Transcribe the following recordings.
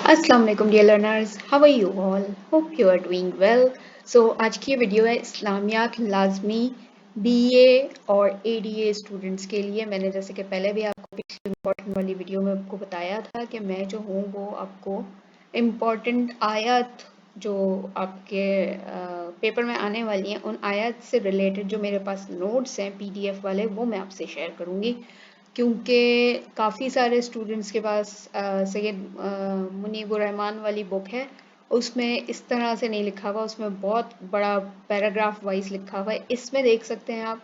अस्सलाम वालेकुम dear learners, how are you all? Hope you are doing well. So आज की ये वीडियो है इस्लामियात लाजमी बीए और एडीए स्टूडेंट्स के लिए। मैंने जैसे कि पहले भी आपको पिछली इम्पोर्टेंट वाली वीडियो में आपको बताया था कि मैं जो हूँ वो आपको इम्पोर्टेंट आयत जो आपके पेपर में आने वाली हैं उन आयत से रिलेटेड जो मेरे पास नोट्स हैं पीडीएफ वाले वो मैं आपसे शेयर करूँगी, क्योंकि काफ़ी सारे स्टूडेंट्स के पास सैयद मुनीबुर रहमान वाली बुक है। उसमें इस तरह से नहीं लिखा हुआ, उसमें बहुत बड़ा पैराग्राफ वाइज लिखा हुआ है। इसमें देख सकते हैं आप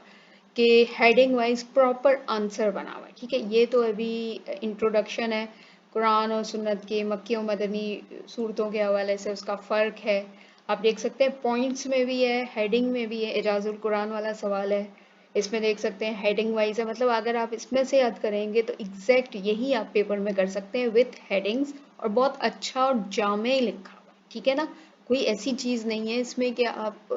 कि हेडिंग वाइज प्रॉपर आंसर बना हुआ है। ठीक है, ये तो अभी इंट्रोडक्शन है कुरान और सुन्नत के, मक्की और मदनी सूरतों के हवाले से उसका फ़र्क है। आप देख सकते हैं पॉइंट्स में भी है, हेडिंग में भी है। इजाजुल कुरान वाला सवाल है, इसमें देख सकते हैं हेडिंग वाइज है। मतलब अगर आप इसमें से याद करेंगे तो एग्जैक्ट यही आप पेपर में कर सकते हैं विथ हेडिंग्स, और बहुत अच्छा और जामे लिखा हुआ है। ठीक है ना, कोई ऐसी चीज़ नहीं है इसमें कि आप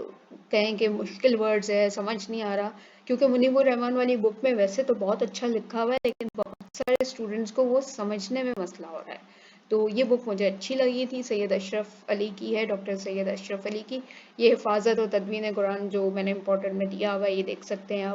कहें कि मुश्किल वर्ड्स है समझ नहीं आ रहा, क्योंकि मुनीबुर रहमान वाली बुक में वैसे तो बहुत अच्छा लिखा हुआ है, लेकिन बहुत सारे स्टूडेंट्स को वो समझने में मसला हो रहा है। तो ये बुक मुझे अच्छी लगी थी, सैयद अशरफ अली की है, डॉक्टर सैयद अशरफ अली की। ये हिफाजत और तदवीन कुरान जो मैंने इम्पोर्टेंट में दिया हुआ है, ये देख सकते हैं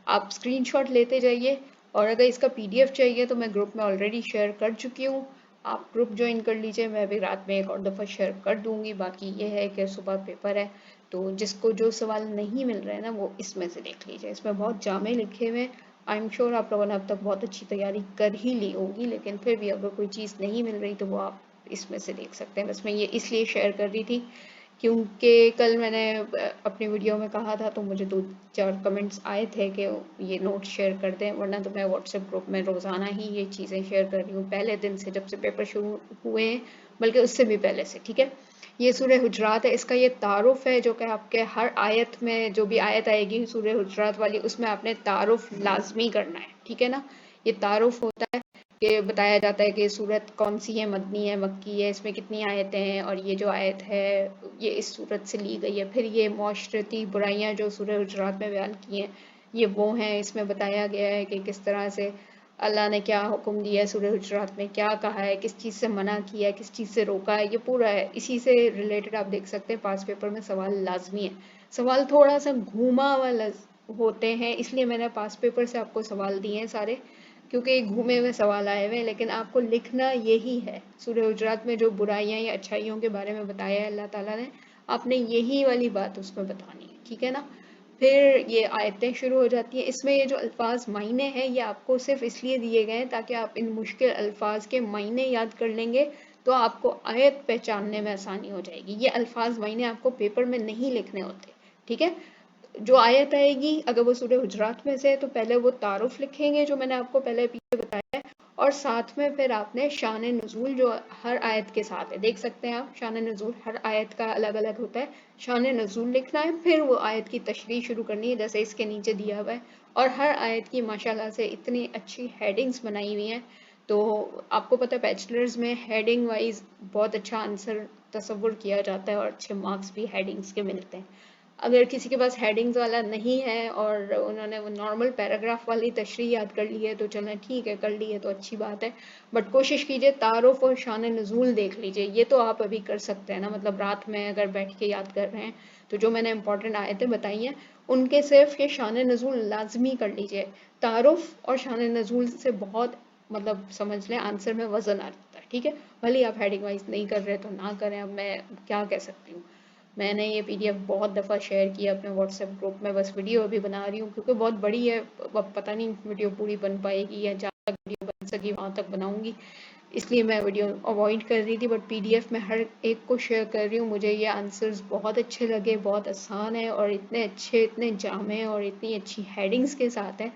आप स्क्रीनशॉट लेते जाइए। और अगर इसका पीडीएफ चाहिए तो मैं ग्रुप में ऑलरेडी शेयर कर चुकी हूँ, आप ग्रुप ज्वाइन कर लीजिए। मैं अभी रात में एक और दफ़ा शेयर कर दूंगी। बाकी ये है कि सुबह पेपर है, तो जिसको जो सवाल नहीं मिल रहे हैं ना वो इसमें से देख लीजिए। इसमें बहुत जामे लिखे हुए हैं। आई एम श्योर आप लोगों ने अब तक बहुत अच्छी तैयारी कर ही ली होगी, लेकिन फिर भी अगर कोई चीज़ नहीं मिल रही तो वो आप इसमें से देख सकते हैं। बस मैं ये इसलिए शेयर कर रही थी क्योंकि कल मैंने अपनी वीडियो में कहा था तो मुझे 2-4 कमेंट्स आए थे कि ये नोट शेयर कर दें, वरना तो मैं व्हाट्सएप ग्रुप में रोज़ाना ही ये चीज़ें शेयर कर रही हूँ पहले दिन से, जब से पेपर शुरू हुए हैं, बल्कि उससे भी पहले से। ठीक है, ये सूरह हुजरात है, इसका ये तारुफ है जो कि आपके हर आयत में, जो भी आयत आएगी सूरह हुजरात वाली, उसमें आपने तारुफ लाजमी करना है। ठीक है ना, ये तारुफ होता है कि बताया जाता है कि सूरत कौन सी है, मदनी है, मक्की है, इसमें कितनी आयतें हैं, और ये जो आयत है ये इस सूरत से ली गई है। फिर ये माशरती बुराइयां जो सूरह हुजरात में बयान की हैं ये वो हैं। इसमें बताया गया है कि किस तरह से अल्लाह ने क्या हुक्म दिया है, सूरह हुजरात में क्या कहा है, किस चीज़ से मना किया है, किस चीज़ से रोका है, ये पूरा है। इसी से रिलेटेड आप देख सकते हैं पास पेपर में सवाल लाजमी है। सवाल थोड़ा सा घूमा वाला होते हैं, इसलिए मैंने पास पेपर से आपको सवाल दिए हैं सारे, क्योंकि घूमे हुए सवाल आए हुए हैं। लेकिन आपको लिखना यही है, सूरह हुजरात में जो बुराइयां या अच्छाइयों के बारे में बताया है अल्लाह ताला ने, आपने यही वाली बात उसमें बतानी है। ठीक है ना, फिर ये आयतें शुरू हो जाती हैं। इसमें ये जो अल्फाज मायने हैं ये आपको सिर्फ इसलिए दिए गए हैं ताकि आप इन मुश्किल अल्फाज के मायने याद कर लेंगे तो आपको आयत पहचानने में आसानी हो जाएगी। ये अल्फाज मायने आपको पेपर में नहीं लिखने होते। ठीक है, जो आयत आएगी अगर वो सूरह हुजरात में से है तो पहले वो तारुफ लिखेंगे जो मैंने आपको पहले पीछे बताया है, और साथ में फिर आपने शान नुज़ूल जो हर आयत के साथ है, देख सकते हैं आप शान नुज़ूल हर आयत का अलग अलग होता है, शान नुज़ूल लिखना है, फिर वो आयत की तशरीह शुरू करनी है जैसे इसके नीचे दिया हुआ है। और हर आयत की माशाल्लाह से इतनी अच्छी हेडिंग्स बनाई हुई हैं, तो आपको पता है बैचलर्स में हेडिंग वाइज बहुत अच्छा आंसर तसव्वुर किया जाता है और अच्छे मार्क्स भी हेडिंग्स के मिलते हैं। अगर किसी के पास हेडिंग्स वाला नहीं है और उन्होंने वो नॉर्मल पैराग्राफ वाली तशरीह याद कर ली है तो चलें ठीक है, कर ली है तो अच्छी बात है, बट कोशिश कीजिए तारुफ और शान नुज़ूल देख लीजिए। ये तो आप अभी कर सकते हैं ना, मतलब रात में अगर बैठ के याद कर रहे हैं तो जो मैंने इंपॉर्टेंट आयतें बताई हैं उनके सिर्फ ये शान नुज़ूल लाजमी कर लीजिए। तारुफ और शान नुज़ूल से बहुत, मतलब समझ लें आंसर में वजन आ जाता है। ठीक है, भले आप हेडिंग वाइज नहीं कर रहे तो ना करें, अब मैं क्या कह सकती हूँ। मैंने ये पीडीएफ बहुत दफ़ा शेयर किया अपने व्हाट्सएप ग्रुप में, बस वीडियो अभी बना रही हूँ क्योंकि बहुत बड़ी है, अब पता नहीं वीडियो पूरी बन पाएगी या जहाँ तक वीडियो बन सकी वहाँ तक बनाऊँगी, इसलिए मैं वीडियो अवॉइड कर रही थी। बट पीडीएफ में हर एक को शेयर कर रही हूँ। मुझे ये आंसर्स बहुत अच्छे लगे, बहुत आसान है और इतने अच्छे, इतने जामे और इतनी अच्छी हेडिंग्स के साथ है,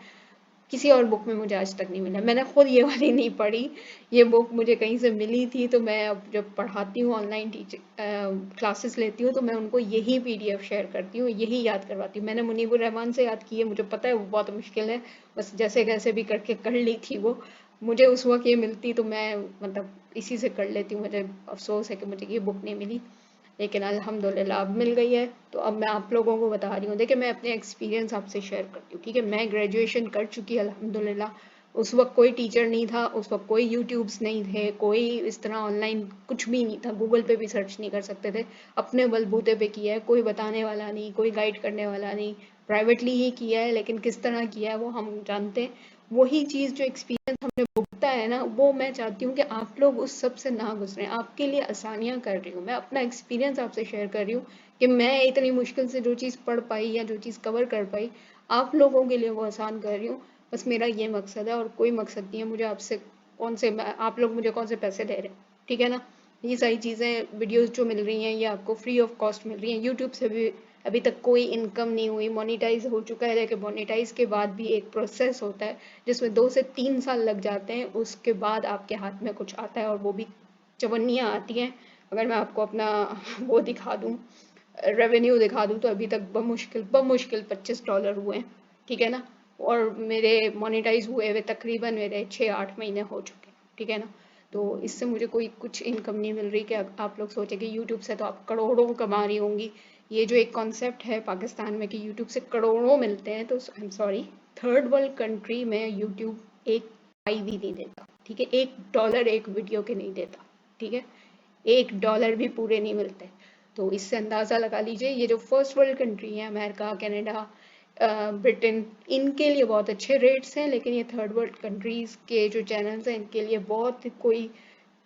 किसी और बुक में मुझे आज तक नहीं मिला। मैंने खुद ये वाली नहीं पढ़ी, ये बुक मुझे कहीं से मिली थी, तो मैं अब जब पढ़ाती हूँ ऑनलाइन टीचर क्लासेस लेती हूँ तो मैं उनको यही पीडीएफ शेयर करती हूँ, यही याद करवाती हूँ। मैंने मुनीबुर रहमान से याद की है, मुझे पता है वो बहुत मुश्किल है, बस जैसे कैसे भी करके कर ली थी वो। मुझे उस वक्त ये मिलती तो मैं मतलब इसी से कर लेती हूँ। मुझे अफसोस है कि मुझे ये बुक नहीं मिली, लेकिन अल्हम्दुलिल्लाह अब मिल गई है। तो अब मैं आप लोगों को बता रही हूँ, देखिए मैं अपने एक्सपीरियंस आपसे शेयर करती हूँ। ठीक है, मैं ग्रेजुएशन कर चुकी अल्हम्दुलिल्लाह, उस वक्त कोई टीचर नहीं था, उस वक्त कोई यूट्यूब्स नहीं थे, कोई इस तरह ऑनलाइन कुछ भी नहीं था, गूगल पे भी सर्च नहीं कर सकते थे। अपने बलबूते पे किया है, कोई बताने वाला नहीं, कोई गाइड करने वाला नहीं, प्राइवेटली ही किया है, लेकिन किस तरह किया है वो हम जानते हैं। वही चीज़ जो एक्सपीरियंस हमने भुगता है ना, वो मैं चाहती हूँ कि आप लोग उस सब से ना गुजरें। आपके लिए आसानियाँ कर रही हूँ मैं, अपना एक्सपीरियंस आपसे शेयर कर रही हूँ कि मैं इतनी मुश्किल से जो चीज़ पढ़ पाई या जो चीज़ कवर कर पाई, आप लोगों के लिए वो आसान कर रही हूँ। बस मेरा ये मकसद है और कोई मकसद नहीं है मुझे आपसे। कौन से आप लोग मुझे कौन से पैसे दे रहे हैं, ठीक है ना। ये सारी चीज़ें वीडियोस जो मिल रही हैं ये आपको फ्री ऑफ कॉस्ट मिल रही हैं। यूट्यूब से भी अभी तक कोई इनकम नहीं हुई, मोनेटाइज हो चुका है, लेकिन मोनेटाइज के बाद भी एक प्रोसेस होता है जिसमें 2 से 3 साल लग जाते हैं, उसके बाद आपके हाथ में कुछ आता है, और वो भी चवन्नियाँ आती हैं। अगर मैं आपको अपना वो दिखा दूँ, रेवेन्यू दिखा दूँ, तो अभी तक बमुश्किल $25 हुए हैं, ठीक है ना। और मेरे मोनेटाइज हुए हुए तकरीबन मेरे 6-8 महीने हो चुके हैं, ठीक है ना। तो इससे मुझे कोई कुछ इनकम नहीं मिल रही कि आप लोग सोचे कि यूट्यूब से तो आप करोड़ों कमा रही होंगी। ये जो एक कॉन्सेप्ट है पाकिस्तान में कि यूट्यूब से करोड़ों मिलते हैं, तो I am sorry, third world country में यूट्यूब एक पाई भी नहीं देता, ठीक है। $1 एक वीडियो के नहीं देता, ठीक है। $1 भी पूरे नहीं मिलते। तो इससे अंदाज़ा लगा लीजिए, ये जो फर्स्ट वर्ल्ड कंट्री है, अमेरिका, कनाडा, ब्रिटेन, इनके लिए बहुत अच्छे रेट्स हैं, लेकिन ये थर्ड वर्ल्ड कंट्रीज़ के जो चैनल्स हैं इनके लिए बहुत कोई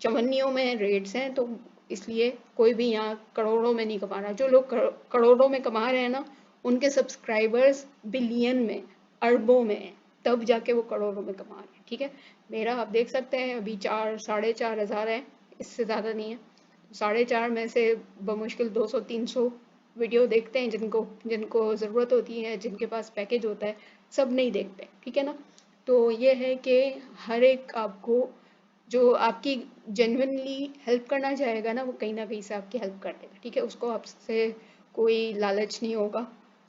चवन्नियों में रेट्स हैं। तो इसलिए कोई भी यहाँ करोड़ों में नहीं कमा रहा। जो लोग करोड़ों में कमा रहे हैं ना, उनके सब्सक्राइबर्स बिलियन में, अरबों में हैं, तब जाके वो करोड़ों में कमा रहे हैं, ठीक है। मेरा आप देख सकते हैं अभी 4-4.5 हज़ार है, इससे ज़्यादा नहीं है। 4.5 में से बमुश्किल 200-300 वीडियो देखते हैं, जिनको जिनको ज़रूरत होती है, जिनके पास पैकेज होता है, सब नहीं देखते, ठीक है ना। तो ये है कि हर एक आपको जो आपकी जेन्युइनली हेल्प करना चाहेगा ना, वो कहीं ना कहीं से आपकी हेल्प कर देगा, ठीक है। उसको आपसे कोई लालच नहीं होगा,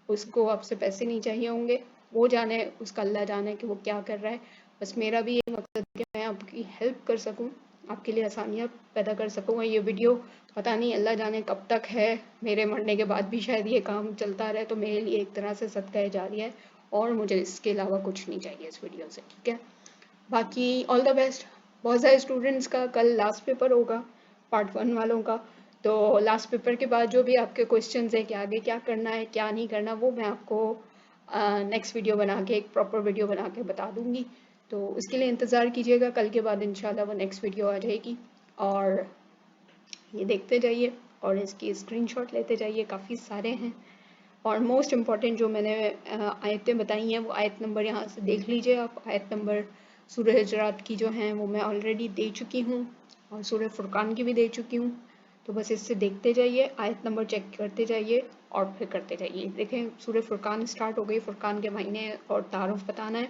उसको आपसे पैसे नहीं चाहिए होंगे, वो जाने, उसका अल्लाह जाने कि वो क्या कर रहा है। बस मेरा भी ये मकसद है कि मैं आपकी हेल्प कर सकूं, आपके लिए आसानियाँ पैदा कर सकूँ। ये वीडियो पता नहीं अल्लाह जाने कब तक है, मेरे मरने के बाद भी शायद ये काम चलता रहे, तो मेरे लिए एक तरह से सदका जारिया है, और मुझे इसके अलावा कुछ नहीं चाहिए इस वीडियो से, ठीक है। बाकी ऑल द बेस्ट। बहुत सारे स्टूडेंट्स का कल लास्ट पेपर होगा, पार्ट 1 वालों का। तो लास्ट पेपर के बाद जो भी आपके क्वेश्चंस हैं कि आगे क्या करना है क्या नहीं करना, वो मैं आपको नेक्स्ट वीडियो बना के, एक प्रॉपर वीडियो बना के बता दूंगी। तो उसके लिए इंतज़ार कीजिएगा, कल के बाद इंशाल्लाह वो नेक्स्ट वीडियो आ जाएगी। और ये देखते जाइए और इसकी स्क्रीनशॉट लेते जाइए, काफ़ी सारे हैं। और मोस्ट इम्पॉर्टेंट जो मैंने आयतें बताई हैं, वो आयत नंबर यहाँ से देख लीजिए आप। आयत नंबर सूरह हुजरात की जो हैं वो मैं ऑलरेडी दे चुकी हूँ, और सूरह फुरकान की भी दे चुकी हूँ। तो बस इससे देखते जाइए, आयत नंबर चेक करते जाइए और फिर करते जाइए। देखें, सूरह फुरकान स्टार्ट हो गई, फुरकान के महीने और तारुफ बताना है।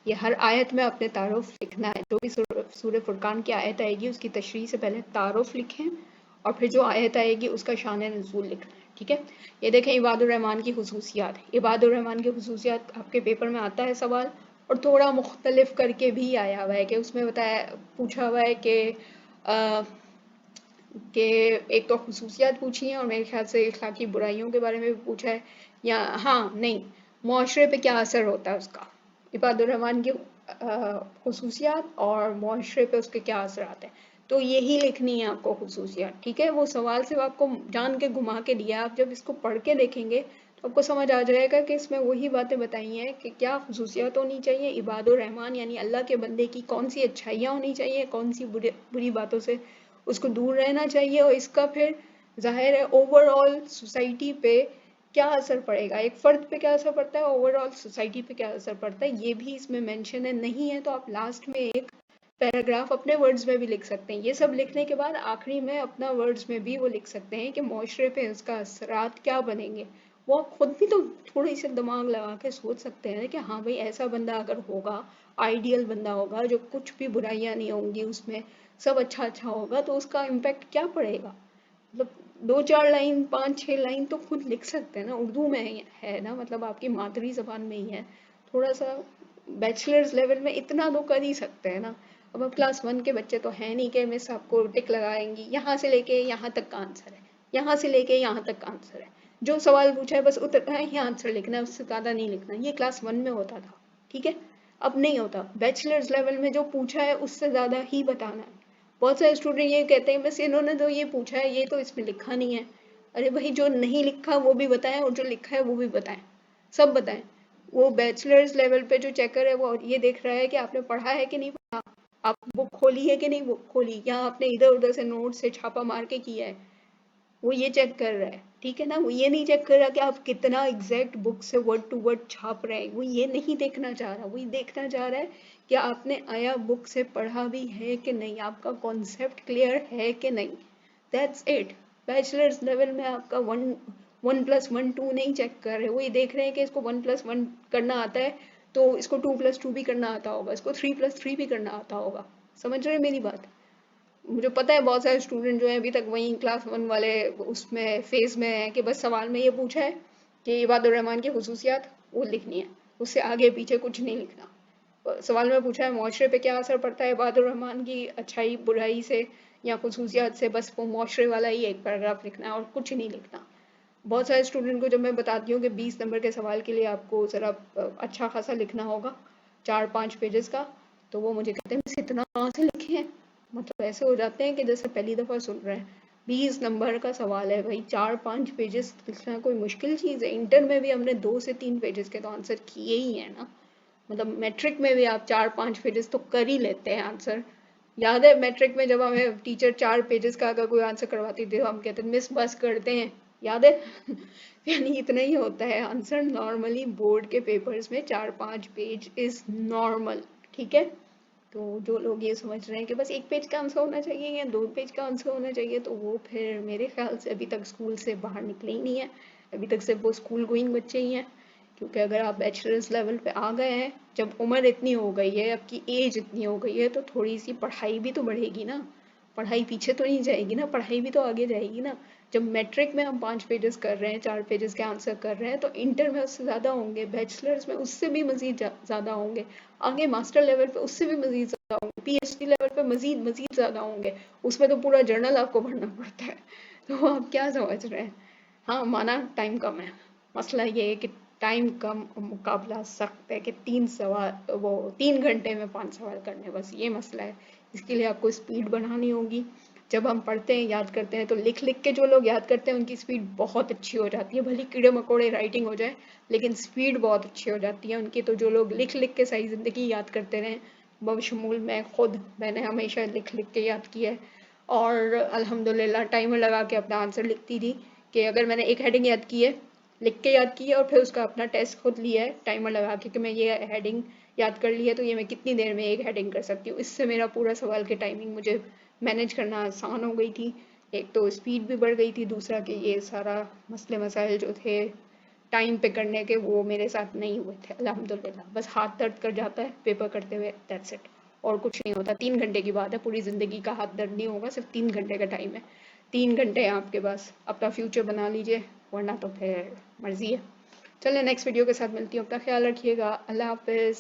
ये हर आयत में अपने तारुफ लिखना है। जो भी सूरह फुरकान की आयत आएगी उसकी तशरीह से पहले तारुफ लिखें, और फिर जो आयत आएगी उसका शान नुज़ूल लिखना है, ठीक है। ये देखें, इबादुर रहमान की खुसूसियात। इबादुर रहमान की खुसूसियात आपके पेपर में आता है सवाल, और थोड़ा मुख्तलिफ करके भी आया हुआ है कि उसमें बताया, पूछा हुआ है कि एक तो खुसूसियात पूछी हैं, और मेरे ख्याल से इखलाकी बुराइयों के बारे में भी पूछा है, या हाँ नहीं, मुआशरे पे क्या असर होता है उसका। इबादुर रहमान की खुसूसियात और मुआशरे पे उसके क्या असर आते हैं, तो यही लिखनी है आपको खुसूसियात, ठीक है। वो सवाल सिर्फ आपको जान के घुमा के दिया, आप जब इसको पढ़ के देखेंगे तो आपको समझ आ जाएगा कि इसमें वही बातें बताई हैं कि क्या खुसूसियात होनी चाहिए इबादुर रहमान यानी अल्लाह के बंदे की, कौन सी अच्छाइयाँ होनी चाहिए, कौन सी बुरी बातों से उसको दूर रहना चाहिए, और इसका फिर जाहिर है ओवरऑल सोसाइटी पे क्या असर पड़ेगा, एक फ़र्द पे क्या असर पड़ता है, ओवरऑल सोसाइटी पे क्या असर पड़ता है, ये भी इसमें मेंशन है। नहीं है तो आप लास्ट में एक पैराग्राफ अपने वर्ड्स में भी लिख सकते हैं। ये सब लिखने के बाद आखिरी में अपना वर्ड्स में भी वो लिख सकते हैं कि मुआशरे पे उसका असरात क्या बनेंगे। वो आप खुद भी तो थोड़ी सी दिमाग लगा के सोच सकते हैं कि हाँ भाई, ऐसा बंदा अगर होगा, आइडियल बंदा होगा, जो कुछ भी बुराइयां नहीं होंगी उसमें, सब अच्छा अच्छा होगा, तो उसका इम्पैक्ट क्या पड़ेगा। मतलब 2-4 लाइन, 5-6 लाइन तो खुद लिख सकते हैं ना, उर्दू में है ना, मतलब आपकी मादरी जबान में ही है। थोड़ा सा बैचलर्स लेवल में इतना तो कर ही सकते हैं ना। अब क्लास 1 के बच्चे तो हैं नहीं कि मिस आपको टिक लगाएंगी, यहाँ से लेके यहाँ तक का आंसर है, यहाँ से लेके यहाँ तक का आंसर है, जो सवाल पूछा है बस उतना ही आंसर लिखना है, उससे ज़्यादा नहीं लिखना। ये क्लास 1 में होता था, ठीक है। अब नहीं होता, बैचलर्स लेवल में जो पूछा है उससे ज़्यादा ही बताना है। बहुत सारे स्टूडेंट ये कहते हैं बस इन्होंने तो ये पूछा है, ये तो इसमें लिखा नहीं है। अरे भाई, जो नहीं लिखा वो भी बताएं और जो लिखा है वो भी बताएं, सब बताएं। वो बैचलर्स लेवल पे जो चेकर है वो ये देख रहा है कि आपने पढ़ा है कि नहीं पढ़ा, आप बुक खोली है कि नहीं बुक खोली, या आपने इधर उधर से नोट से छापा मार के किया है, वो ये चेक कर रहा है। ठीक है ना, वो ये नहीं चेक कर रहा कि आप कितना एग्जैक्ट बुक से वर्ड टू वर्ड छाप रहे हैं, वो ये नहीं देखना चाह रहा। वो ये देखना चाह रहा है कि आपने आया बुक से पढ़ा भी है कि नहीं, आपका कॉन्सेप्ट क्लियर है कि नहीं। That's it. बैचलर्स लेवल में आपका 1+1 2 नहीं चेक कर रहे, वो ये देख रहे हैं कि इसको 1+1 करना आता है तो इसको 2+2 भी करना आता होगा, इसको 3+3 भी करना आता होगा। समझ रहे हैं मेरी बात? मुझे पता है बहुत सारे स्टूडेंट जो है अभी तक वही क्लास 1 वाले उसमें फेज में है कि बस सवाल में ये पूछा है कि इबादुर रहमान की खुसूसियात वो लिखनी है, उससे आगे पीछे कुछ नहीं लिखना। सवाल में पूछा है मुआशरे पे क्या असर पड़ता है इबादुर रहमान की अच्छाई बुराई से या खुसूसियात से, बस वो मुआशरे वाला ही एक पैराग्राफ लिखना है और कुछ नहीं लिखना। बहुत सारे स्टूडेंट को जब मैं बताती हूँ कि 20 नंबर के सवाल के लिए आपको ज़रा अच्छा खासा लिखना होगा, 4-5 पेजेस का, तो वो मुझे कहते हैं मिस इतना कहाँ से लिखे हैं। मतलब ऐसे हो जाते हैं कि जैसे पहली दफ़ा सुन रहे हैं। 20 नंबर का सवाल है भाई, 4-5 पेजेस लिखना कोई मुश्किल चीज़ है? इंटर में भी हमने 2 से 3 पेजेस के तो आंसर किए ही हैं ना। मतलब मैट्रिक में भी आप 4-5 पेजेस तो कर ही लेते हैं आंसर। याद है मैट्रिक में जब हमें टीचर 4 पेजेस का अगर कोई आंसर करवाती थी तो हम कहते मिस बस करते हैं, याद है? यानी इतना ही होता है आंसर। नॉर्मली बोर्ड के पेपर्स में 4-5 पेज इज नॉर्मल। ठीक है, तो जो लोग ये समझ रहे हैं कि बस 1 पेज का आंसर होना चाहिए या 2 पेज का आंसर होना चाहिए, तो वो फिर मेरे ख्याल से अभी तक स्कूल से बाहर निकले ही नहीं है। अभी तक सिर्फ वो स्कूल गोइंग बच्चे ही हैं। क्योंकि अगर आप बैचलर्स लेवल पे आ गए हैं, जब उम्र इतनी हो गई है, आपकी एज इतनी हो गई है, तो थोड़ी सी पढ़ाई भी तो बढ़ेगी ना। पढ़ाई पीछे तो नहीं जाएगी ना, पढ़ाई भी तो आगे जाएगी ना। जब मैट्रिक में हम 5 पेजेस कर रहे हैं, 4 पेजेस के आंसर कर रहे हैं, तो इंटर में उससे ज़्यादा होंगे, बैचलर्स में उससे भी मजीद ज़्यादा होंगे, आगे मास्टर लेवल पे उससे भी मजीद ज़्यादा होंगे, पीएचडी लेवल पे मजीद मजीद ज़्यादा होंगे। उसमें तो पूरा जर्नल आपको पढ़ना पड़ता है। तो आप क्या समझ रहे हैं? हाँ, माना टाइम कम है। मसला ये है कि टाइम कम और मुकाबला सख्त है कि 3 घंटे में 5 सवाल करने, बस ये मसला है। इसके लिए आपको स्पीड बढ़ानी होगी। जब हम पढ़ते हैं याद करते हैं तो लिख लिख के जो लोग याद करते हैं उनकी स्पीड बहुत अच्छी हो जाती है, भले कीड़े मकोड़े राइटिंग हो जाए लेकिन स्पीड बहुत अच्छी हो जाती है उनकी। तो जो लोग लिख लिख के सारी ज़िंदगी याद करते रहे, बशमूल मैंने हमेशा लिख लिख के याद किया है। और अल्हम्दुलिल्लाह टाइमर लगा के अपना आंसर लिखती थी कि अगर मैंने एक हेडिंग याद की है, लिख के याद की है और फिर उसका अपना टेस्ट खुद लिया है टाइमर लगा के कि मैं ये हेडिंग याद कर ली है तो ये मैं कितनी देर में एक हेडिंग कर सकती हूँ। इससे मेरा पूरा सवाल की टाइमिंग मुझे मैनेज करना आसान हो गई थी। एक तो स्पीड भी बढ़ गई थी, दूसरा कि ये सारा मसले मसाइल जो थे टाइम पे करने के वो मेरे साथ नहीं हुए थे अल्हम्दुलिल्लाह। बस हाथ दर्द कर जाता है पेपर करते हुए, दैट्स इट, और कुछ नहीं होता। 3 घंटे की बात है, पूरी ज़िंदगी का हाथ दर्द नहीं होगा, सिर्फ 3 घंटे का टाइम है। 3 घंटे हैं आपके पास, अपना फ्यूचर बना लीजिए, वरना तो फिर मर्जी है। चलिए नेक्स्ट वीडियो के साथ मिलती हूँ, अपना ख्याल रखिएगा, अल्लाह हाफिज़।